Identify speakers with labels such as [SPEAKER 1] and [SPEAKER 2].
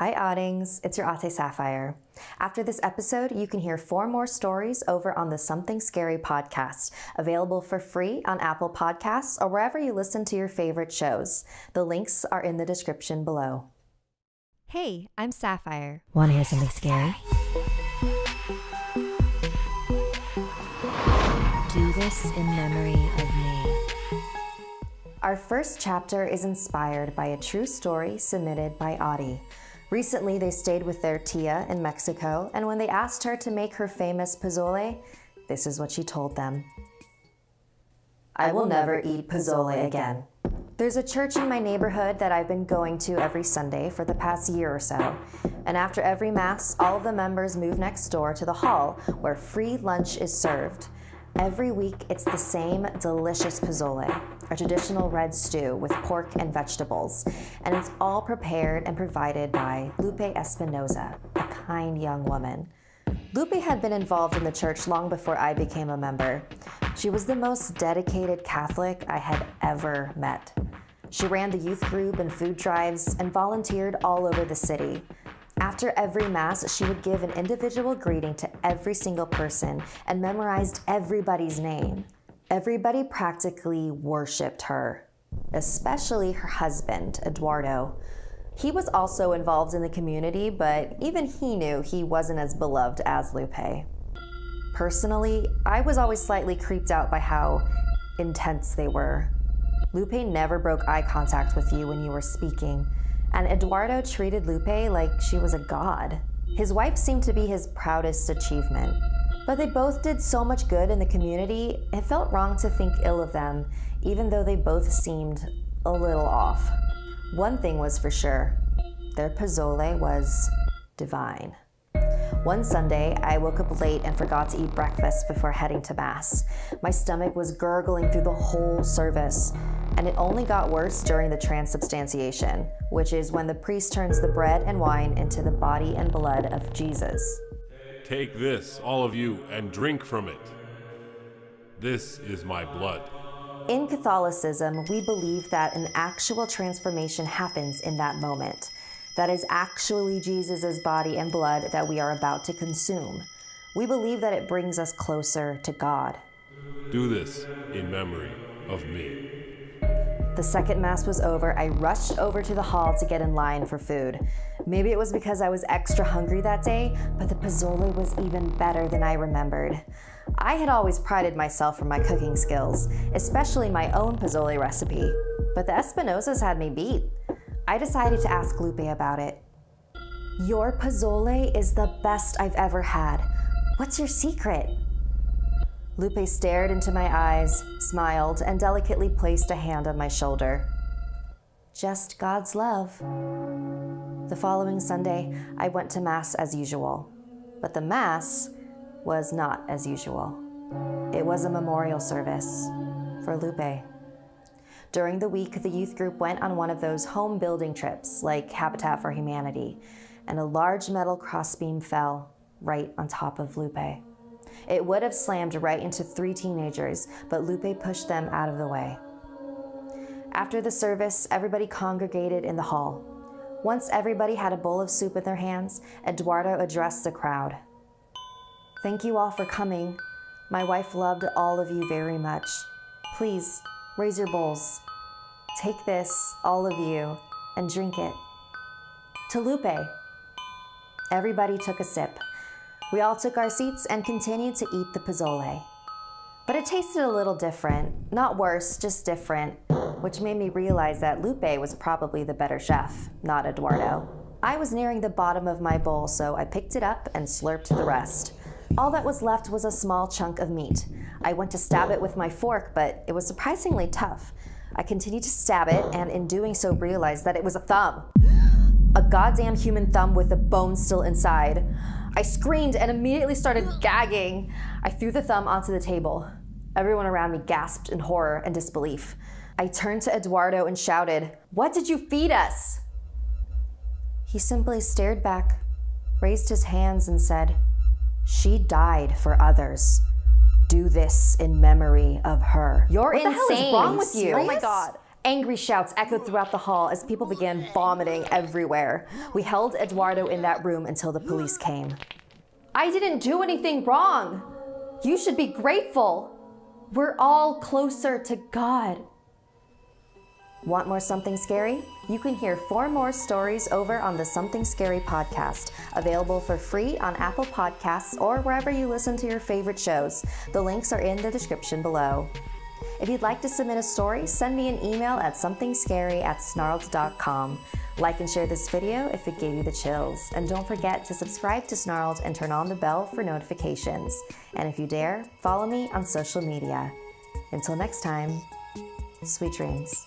[SPEAKER 1] Hi Oddings, it's your Ate Sapphire. After this episode, you can hear 4 more stories over on the Something Scary podcast, available for free on Apple Podcasts or wherever you listen to your favorite shows. The links are in the description below.
[SPEAKER 2] Hey, I'm Sapphire.
[SPEAKER 3] Want to hear something scary? Do this in memory of me.
[SPEAKER 1] Our first chapter is inspired by a true story submitted by Audie. Recently, they stayed with their tia in Mexico, and when they asked her to make her famous pozole, this is what she told them. I will never eat pozole again. There's a church in my neighborhood that I've been going to every Sunday for the past year or so, and after every Mass, all of the members move next door to the hall where free lunch is served. Every week, it's the same delicious pozole, a traditional red stew with pork and vegetables, and it's all prepared and provided by Lupe Espinosa, a kind young woman. Lupe had been involved in the church long before I became a member. She was the most dedicated Catholic I had ever met. She ran the youth group and food drives and volunteered all over the city. After every Mass, she would give an individual greeting to every single person and memorized everybody's name. Everybody practically worshipped her, especially her husband, Eduardo. He was also involved in the community, but even he knew he wasn't as beloved as Lupe. Personally, I was always slightly creeped out by how intense they were. Lupe never broke eye contact with you when you were speaking, and Eduardo treated Lupe like she was a god. His wife seemed to be his proudest achievement. But they both did so much good in the community, it felt wrong to think ill of them, even though they both seemed a little off. One thing was for sure, their pozole was divine. One Sunday, I woke up late and forgot to eat breakfast before heading to Mass. My stomach was gurgling through the whole service, and it only got worse during the transubstantiation, which is when the priest turns the bread and wine into the body and blood of Jesus.
[SPEAKER 4] Take this, all of you, and drink from it. This is my blood.
[SPEAKER 1] In Catholicism, we believe that an actual transformation happens in that moment. That is actually Jesus' body and blood that we are about to consume. We believe that it brings us closer to God.
[SPEAKER 4] Do this in memory of me.
[SPEAKER 1] The second Mass was over, I rushed over to the hall to get in line for food. Maybe it was because I was extra hungry that day, but the pozole was even better than I remembered. I had always prided myself for my cooking skills, especially my own pozole recipe, but the Espinosas had me beat. I decided to ask Lupe about it. Your pozole is the best I've ever had. What's your secret? Lupe stared into my eyes, smiled, and delicately placed a hand on my shoulder. Just God's love. The following Sunday, I went to Mass as usual, but the Mass was not as usual. It was a memorial service for Lupe. During the week, the youth group went on one of those home building trips, like Habitat for Humanity, and a large metal crossbeam fell right on top of Lupe. It would have slammed right into 3 teenagers, but Lupe pushed them out of the way. After the service, everybody congregated in the hall. Once everybody had a bowl of soup in their hands, Eduardo addressed the crowd. Thank you all for coming. My wife loved all of you very much. Please, raise your bowls. Take this, all of you, and drink it. To Lupe. Everybody took a sip. We all took our seats and continued to eat the pozole. But it tasted a little different. Not worse, just different, which made me realize that Lupe was probably the better chef, not Eduardo. I was nearing the bottom of my bowl, so I picked it up and slurped the rest. All that was left was a small chunk of meat. I went to stab it with my fork, but it was surprisingly tough. I continued to stab it, and in doing so realized that it was a thumb. A goddamn human thumb with a bone still inside. I screamed and immediately started gagging. I threw the thumb onto the table. Everyone around me gasped in horror and disbelief. I turned to Eduardo and shouted, "What did you feed us?" He simply stared back, raised his hands and said, "She died for others. Do this in memory of her." You're insane. What the hell is wrong with you?
[SPEAKER 2] Oh my God.
[SPEAKER 1] Angry shouts echoed throughout the hall as people began vomiting everywhere. We held Eduardo in that room until the police came. I didn't do anything wrong. You should be grateful. We're all closer to God. Want more Something Scary? You can hear 4 more stories over on the Something Scary podcast, available for free on Apple Podcasts or wherever you listen to your favorite shows. The links are in the description below. If you'd like to submit a story, send me an email at somethingscary@snarled.com. Like and share this video if it gave you the chills. And don't forget to subscribe to Snarled and turn on the bell for notifications. And if you dare, follow me on social media. Until next time, sweet dreams.